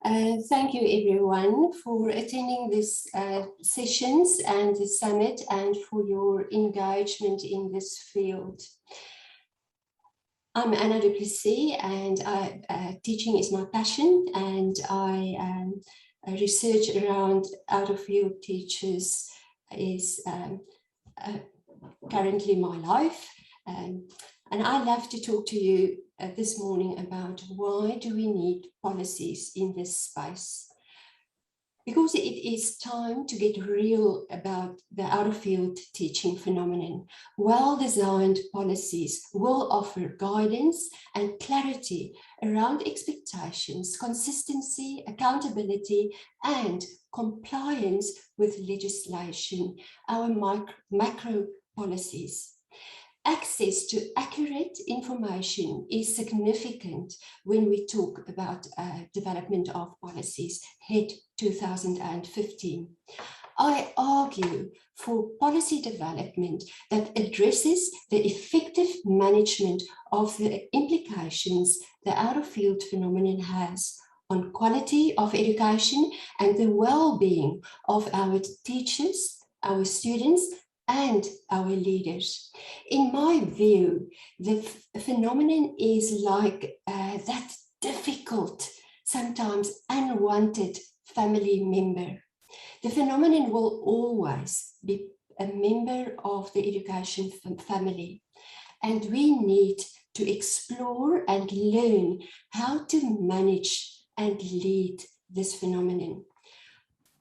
Thank you everyone for attending this sessions and the summit and for your engagement in this field. I'm Anna de Plessis and teaching is my passion, and I research around out-of-field teachers is currently my life. And I'd love to talk to you this morning about why do we need policies in this space? Because it is time to get real about the out-of-field teaching phenomenon. Well-designed policies will offer guidance and clarity around expectations, consistency, accountability, and compliance with legislation, our macro policies. Access to accurate information is significant when we talk about development of policies, HED 2015. I argue for policy development that addresses the effective management of the implications the out-of-field phenomenon has on quality of education and the well-being of our teachers, our students, and our leaders. In my view, the phenomenon is like that difficult, sometimes unwanted family member. The phenomenon will always be a member of the education family, and we need to explore and learn how to manage and lead this phenomenon.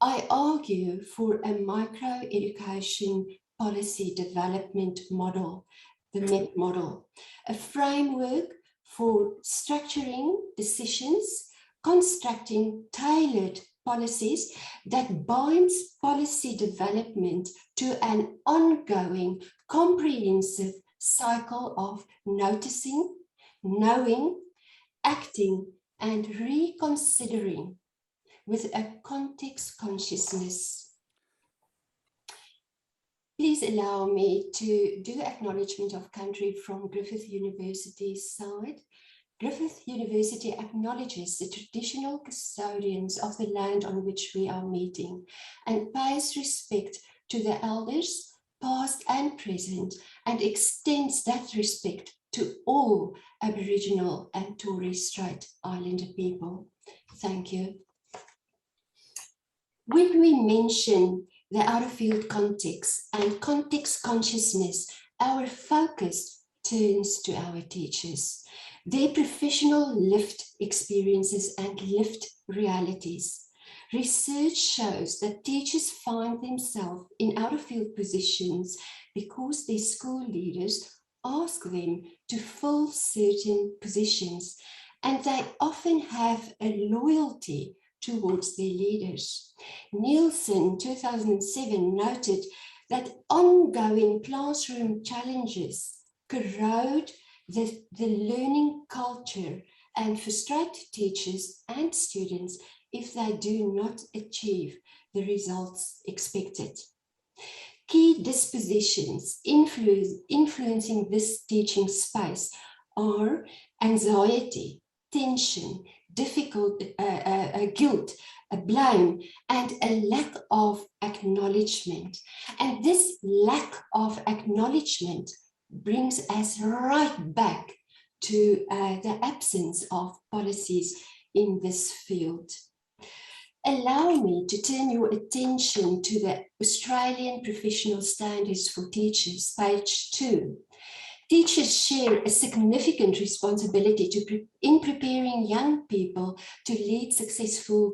I argue for a micro-education policy development model, the MEP model, a framework for structuring decisions, constructing tailored policies that binds policy development to an ongoing, comprehensive cycle of noticing, knowing, acting, and reconsidering with a context consciousness. Please allow me to do acknowledgement of country from Griffith University's side. Griffith University acknowledges the traditional custodians of the land on which we are meeting and pays respect to the elders, past and present, and extends that respect to all Aboriginal and Torres Strait Islander people. Thank you. When we mention the out-of-field context and context consciousness, our focus turns to our teachers, their professional lived experiences and lived realities. Research shows that teachers find themselves in out-of-field positions because their school leaders ask them to fill certain positions, and they often have a loyalty towards their leaders. Nielsen, 2007, noted that ongoing classroom challenges corrode the learning culture and frustrate teachers and students if they do not achieve the results expected. Key dispositions influencing this teaching space are anxiety, tension, difficult guilt, blame, and a lack of acknowledgement. And this lack of acknowledgement brings us right back to the absence of policies in this field. Allow me to turn your attention to the Australian Professional Standards for Teachers, page 2. Teachers share a significant responsibility in preparing young people to lead successful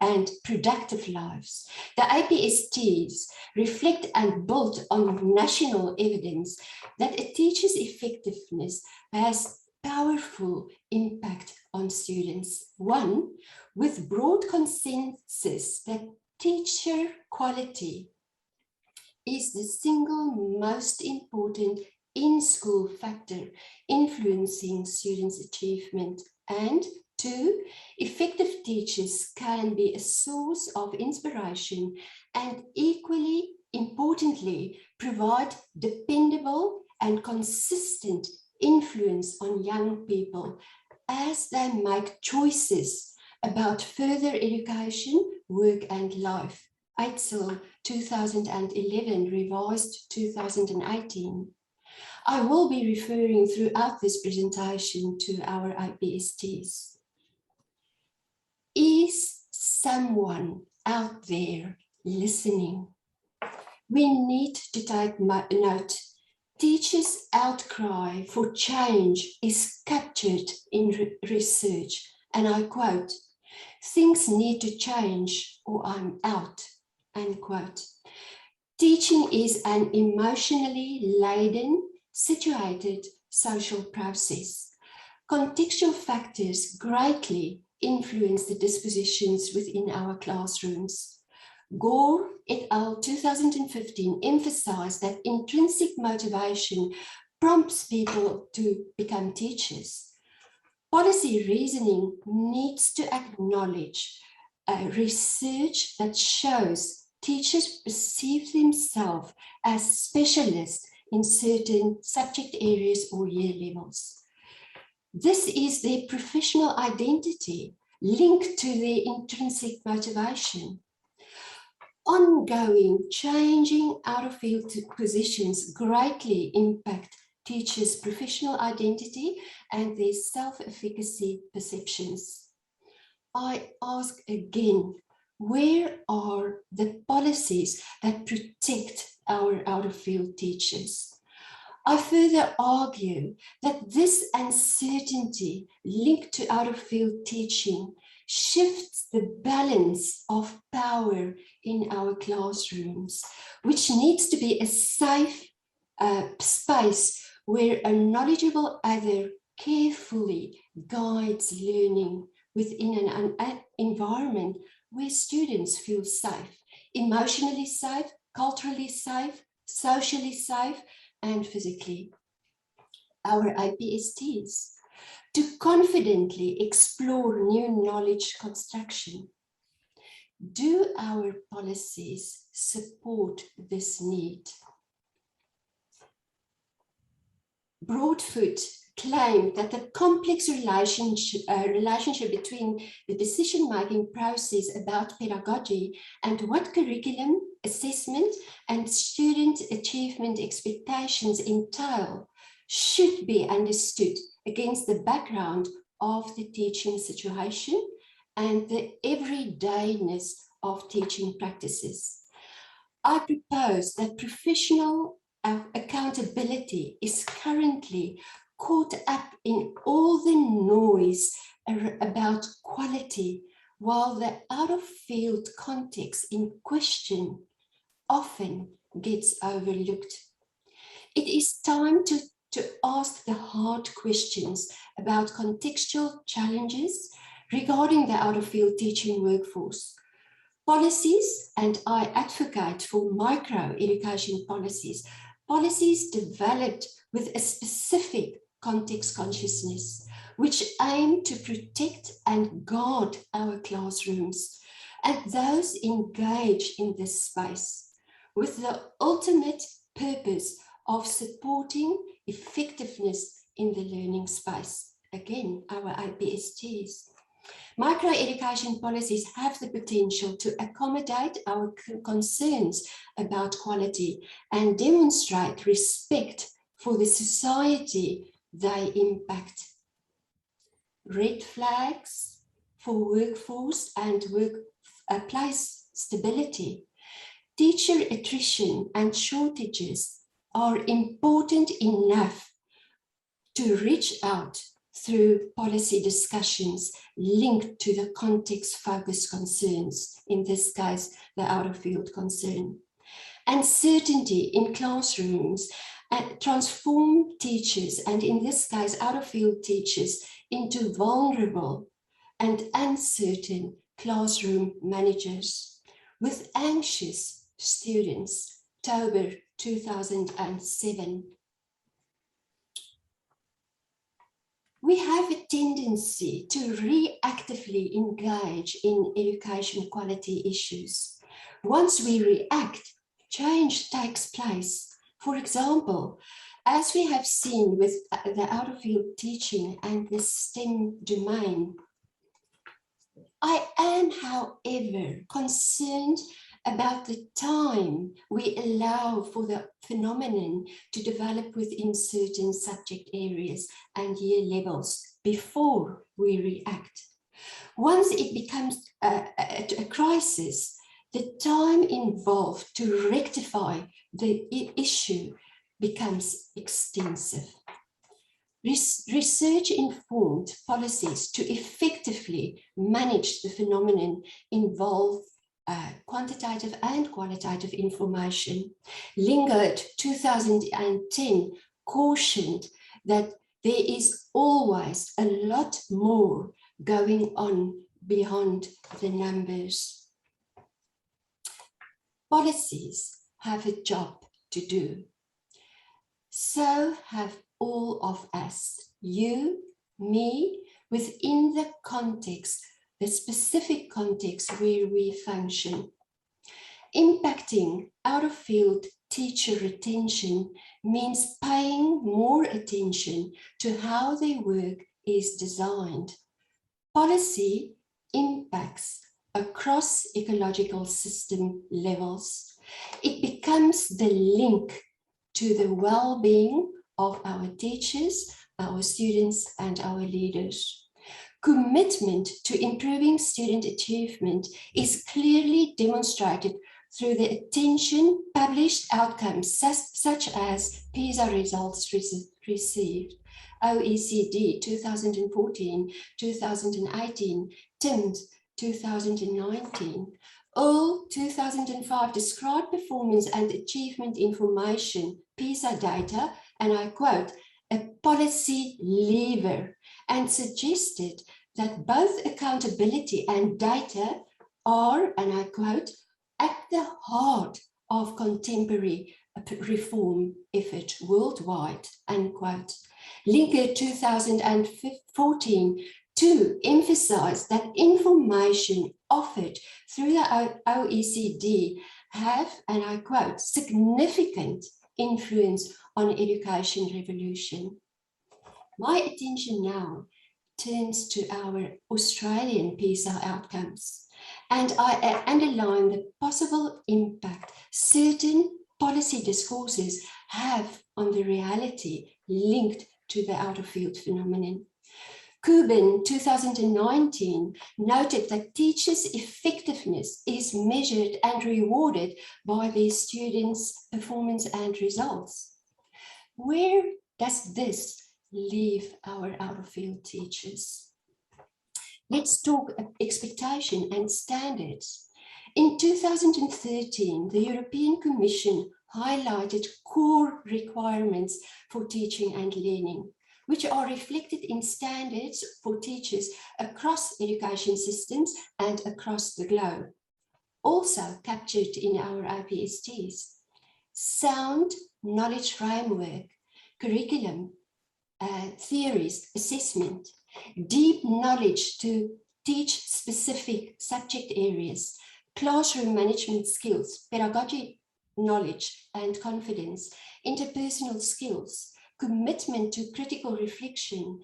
and productive lives. The APSTs reflect and build on national evidence that a teacher's effectiveness has powerful impact on students. One, with broad consensus that teacher quality is the single most important in-school factor influencing students' achievement. And 2, effective teachers can be a source of inspiration and, equally importantly, provide dependable and consistent influence on young people as they make choices about further education, work and life, Eitzel 2011, revised 2018. I will be referring throughout this presentation to our IPSTs. Is someone out there listening? We need to take note. Teachers' outcry for change is captured in research, and I quote, "Things need to change or I'm out," end quote. Teaching is an emotionally laden, situated social process. Contextual factors greatly influence the dispositions within our classrooms. Gore et al. 2015 emphasized that intrinsic motivation prompts people to become teachers. Policy reasoning needs to acknowledge research that shows teachers perceive themselves as specialists in certain subject areas or year levels. This is their professional identity linked to their intrinsic motivation. Ongoing changing out-of-field positions greatly impact teachers' professional identity and their self-efficacy perceptions. I ask again, where are the policies that protect our out-of-field teachers? I further argue that this uncertainty linked to out-of-field teaching shifts the balance of power in our classrooms, which needs to be a safe space where a knowledgeable other carefully guides learning within an environment where students feel safe, emotionally safe, culturally safe, socially safe, and physically. Our IPSTs to confidently explore new knowledge construction. Do our policies support this need? Broadfoot claimed that the complex relationship between the decision-making process about pedagogy and what curriculum, assessment, and student achievement expectations entail should be understood against the background of the teaching situation and the everydayness of teaching practices. I propose that professional accountability is currently caught up in all the noise about quality, while the out-of-field context in question often gets overlooked. It is time to ask the hard questions about contextual challenges regarding the out-of-field teaching workforce. Policies, and I advocate for micro-education policies, policies developed with a specific context consciousness, which aim to protect and guard our classrooms and those engaged in this space, with the ultimate purpose of supporting effectiveness in the learning space. Again, our IPSTs. Micro-education policies have the potential to accommodate our concerns about quality and demonstrate respect for the society they impact. Red flags for workforce and workplace stability. Teacher attrition and shortages are important enough to reach out through policy discussions linked to the context-focused concerns, in this case, the out-of-field concern. Uncertainty in classrooms transform teachers, and in this case, out-of-field teachers, into vulnerable and uncertain classroom managers with anxious students, October 2007. We have a tendency to reactively engage in education quality issues. Once we react, change takes place. For example, as we have seen with the out-of-field teaching and the STEM domain, I am, however, concerned about the time we allow for the phenomenon to develop within certain subject areas and year levels before we react. Once it becomes a crisis, the time involved to rectify the issue becomes extensive. Research-informed policies to effectively manage the phenomenon involve quantitative and qualitative information. Lingard, 2010, cautioned that there is always a lot more going on beyond the numbers. Policies have a job to do. So have all of us, you, me, within the context, the specific context where we function. Impacting out-of-field teacher retention means paying more attention to how their work is designed. Policy impacts across ecological system levels. It becomes the link to the well-being of our teachers, our students, and our leaders. Commitment to improving student achievement is clearly demonstrated through the attention published outcomes such as PISA results received, OECD 2014, 2018, TIMSS 2019. All 2005 described performance and achievement information, PISA data, and I quote, a policy lever, and suggested that both accountability and data are, and I quote, at the heart of contemporary reform effort worldwide, unquote. Linker 2014 to emphasize that information offered through the OECD have, and I quote, significant influence on education revolution. My attention now turns to our Australian PISA outcomes, and I underline the possible impact certain policy discourses have on the reality linked to the out-of-field phenomenon. Kubin, 2019, noted that teachers' effectiveness is measured and rewarded by their students' performance and results. Where does this leave our out-of-field teachers? Let's talk expectation and standards. In 2013, the European Commission highlighted core requirements for teaching and learning, which are reflected in standards for teachers across education systems and across the globe, also captured in our IPSTs. Sound knowledge framework, curriculum, theories, assessment, deep knowledge to teach specific subject areas, classroom management skills, pedagogy knowledge and confidence, interpersonal skills, commitment to critical reflection,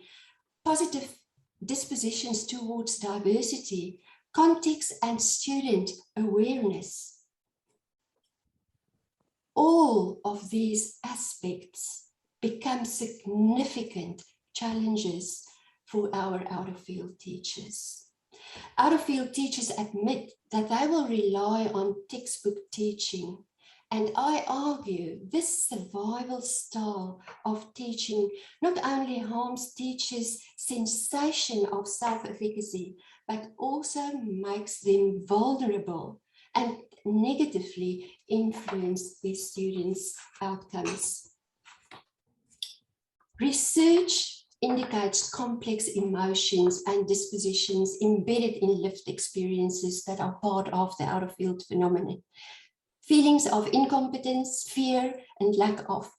positive dispositions towards diversity, context and student awareness. All of these aspects become significant challenges for our out-of-field teachers. Out-of-field teachers admit that they will rely on textbook teaching, and I argue this survival style of teaching not only harms teachers' sensation of self-efficacy, but also makes them vulnerable and negatively influence their students' outcomes. Research indicates complex emotions and dispositions embedded in lived experiences that are part of the out-of-field phenomenon. Feelings of incompetence, fear, and lack of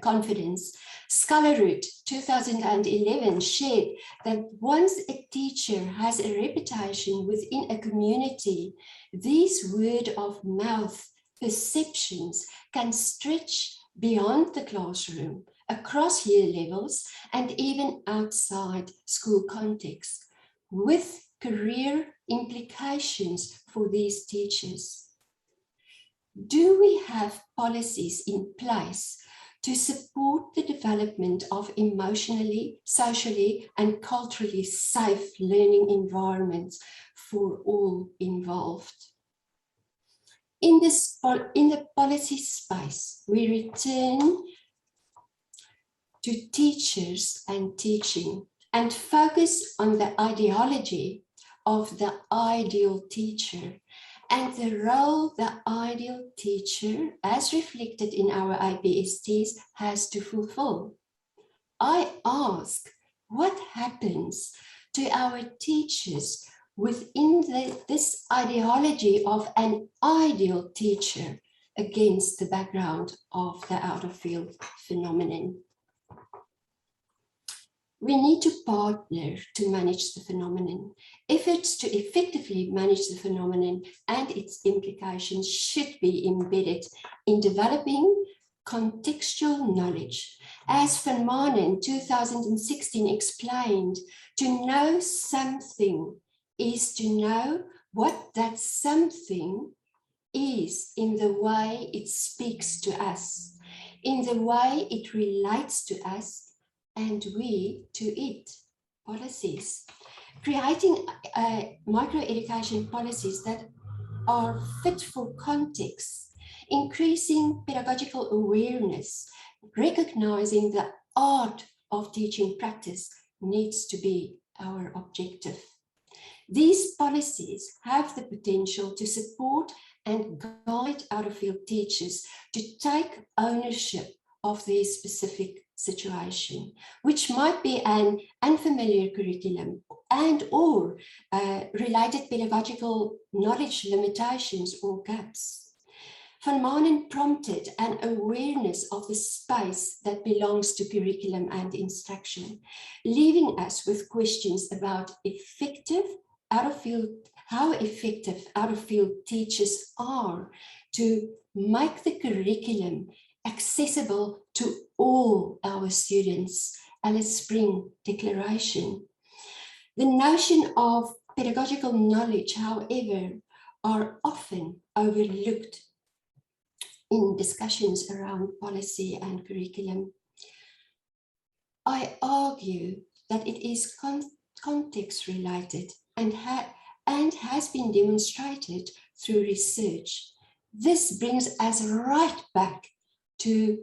confidence. Scholarhood 2011 shared that once a teacher has a reputation within a community, these word of mouth perceptions can stretch beyond the classroom, across year levels, and even outside school context. With career implications for these teachers? Do we have policies in place to support the development of emotionally, socially, and culturally safe learning environments for all involved? In the policy space, we return to teachers and teaching and focus on the ideology of the ideal teacher and the role the ideal teacher, as reflected in our IPSTs, has to fulfill. I ask, what happens to our teachers within this ideology of an ideal teacher against the background of the out-of-field phenomenon? We need to partner to manage the phenomenon. Efforts to effectively manage the phenomenon and its implications should be embedded in developing contextual knowledge. As Van Maan in 2016 explained, to know something is to know what that something is in the way it speaks to us, in the way it relates to us, and we to it. Policies. Creating microeducation policies that are fit for context, increasing pedagogical awareness, recognizing the art of teaching practice needs to be our objective. These policies have the potential to support and guide out-of-field teachers to take ownership of their specific situation, which might be an unfamiliar curriculum and or related pedagogical knowledge limitations or gaps. Van Maan prompted an awareness of the space that belongs to curriculum and instruction, leaving us with questions about how effective out-of-field teachers are to make the curriculum accessible to all our students, Alice Spring Declaration. The notion of pedagogical knowledge, however, are often overlooked in discussions around policy and curriculum. I argue that it is context related and has been demonstrated through research. This brings us right back to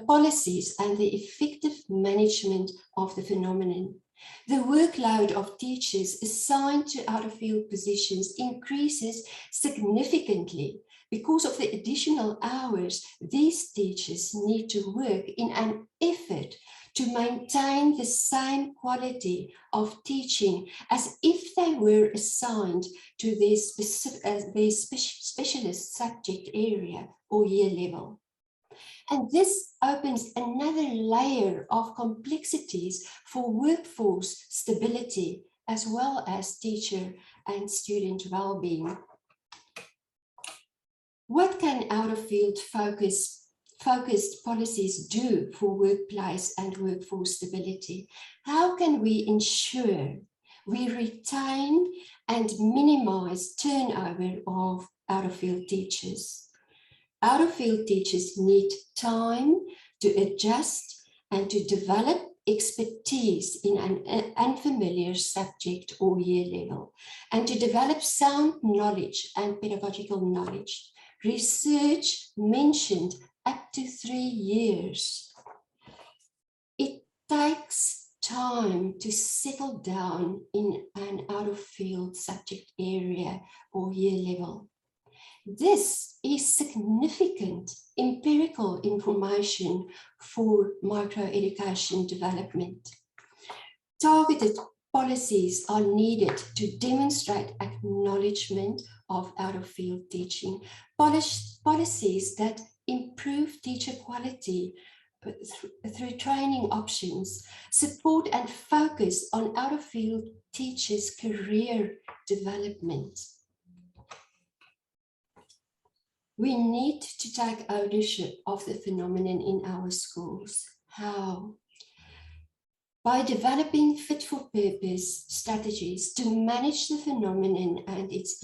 policies and the effective management of the phenomenon. The workload of teachers assigned to out-of-field positions increases significantly because of the additional hours these teachers need to work in an effort to maintain the same quality of teaching as if they were assigned to their specialist subject area or year level. And this opens another layer of complexities for workforce stability, as well as teacher and student well-being. What can out-of-field focused policies do for workplace and workforce stability? How can we ensure we retain and minimize turnover of out-of-field teachers? Out-of-field teachers need time to adjust and to develop expertise in an unfamiliar subject or year level, and to develop sound knowledge and pedagogical knowledge. Research mentioned up to 3 years. It takes time to settle down in an out-of-field subject area or year level. This is significant empirical information for microeducation development. Targeted policies are needed to demonstrate acknowledgement of out-of-field teaching, policies that improve teacher quality through training options, support and focus on out-of-field teachers' career development. We need to take ownership of the phenomenon in our schools. How? By developing fit-for-purpose strategies to manage the phenomenon and its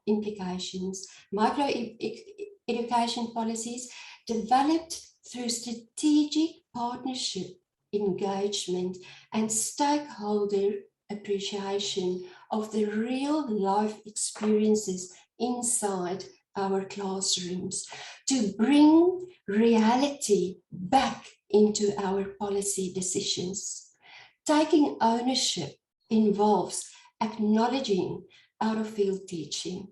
implications, micro-education policies developed through strategic partnership, engagement, and stakeholder appreciation of the real-life experiences inside our classrooms to bring reality back into our policy decisions. Taking ownership involves acknowledging out-of-field teaching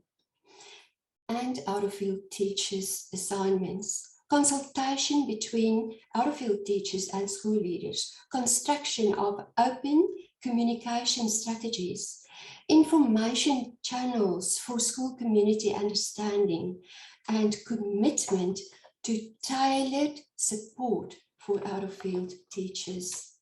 and out-of-field teachers' assignments, consultation between out-of-field teachers and school leaders, construction of open communication strategies, information channels for school community understanding, and commitment to tailored support for out-of-field teachers.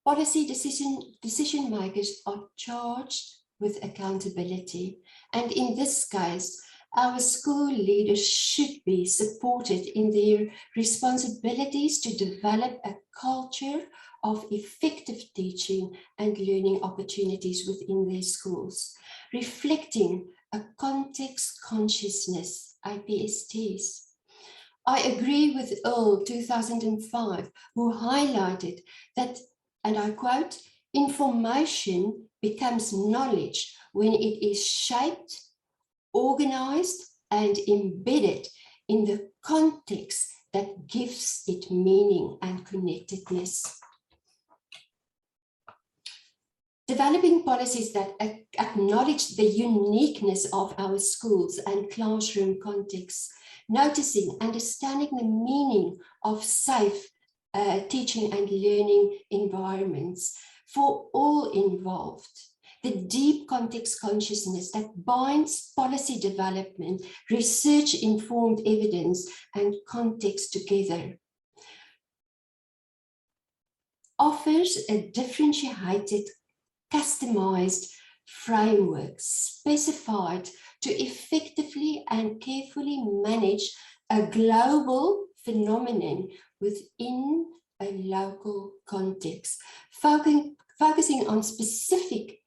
Policy decision makers are charged with accountability, and in this case, our school leaders should be supported in their responsibilities to develop a culture of effective teaching and learning opportunities within their schools, reflecting a context consciousness, IPSTs. I agree with Earl 2005, who highlighted that, and I quote, information becomes knowledge when it is shaped, organized, and embedded in the context that gives it meaning and connectedness. Developing policies that acknowledge the uniqueness of our schools and classroom contexts, noticing, understanding the meaning of safe teaching and learning environments for all involved. The deep context consciousness that binds policy development, research-informed evidence, and context together offers a differentiated, customized framework specified to effectively and carefully manage a global phenomenon within a local context, focusing on specific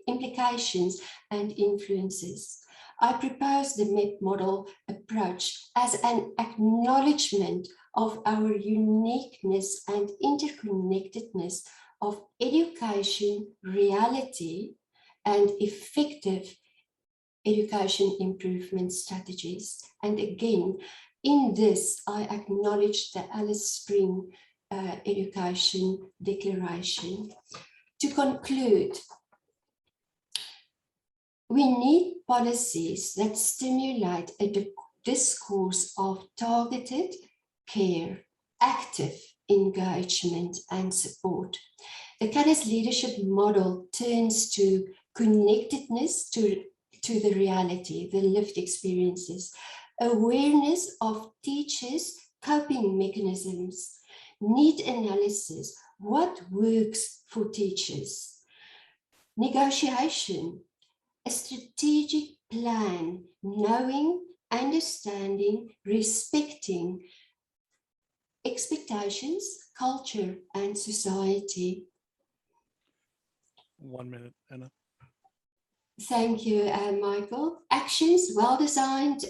implications and influences. I propose the MEP model approach as an acknowledgement of our uniqueness and interconnectedness of education, reality, and effective education improvement strategies. And again, in this, I acknowledge the Alice Spring Education Declaration. To conclude, we need policies that stimulate a discourse of targeted care, active engagement, and support. The Canis leadership model turns to connectedness to the reality, the lived experiences, awareness of teachers' coping mechanisms, need analysis, what works for teachers, negotiation, a strategic plan, knowing, understanding, respecting expectations, culture, and society. 1 minute, Anna. Thank you, Michael. Actions, well-designed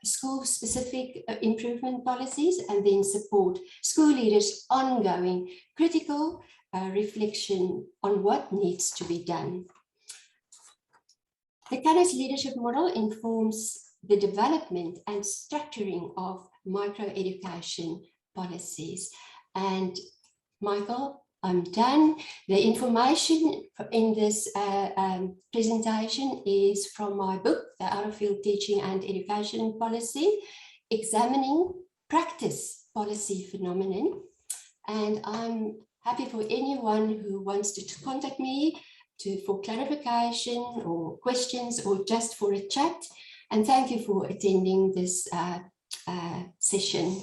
school-specific improvement policies, and then support school leaders' ongoing critical reflection on what needs to be done. The Canis leadership model informs the development and structuring of microeducation policies. And Michael, I'm done. The information in this presentation is from my book, The Out-of-Field Teaching and Education Policy, Examining Practice Policy Phenomenon. And I'm happy for anyone who wants to contact me for clarification or questions or just for a chat. And thank you for attending this session.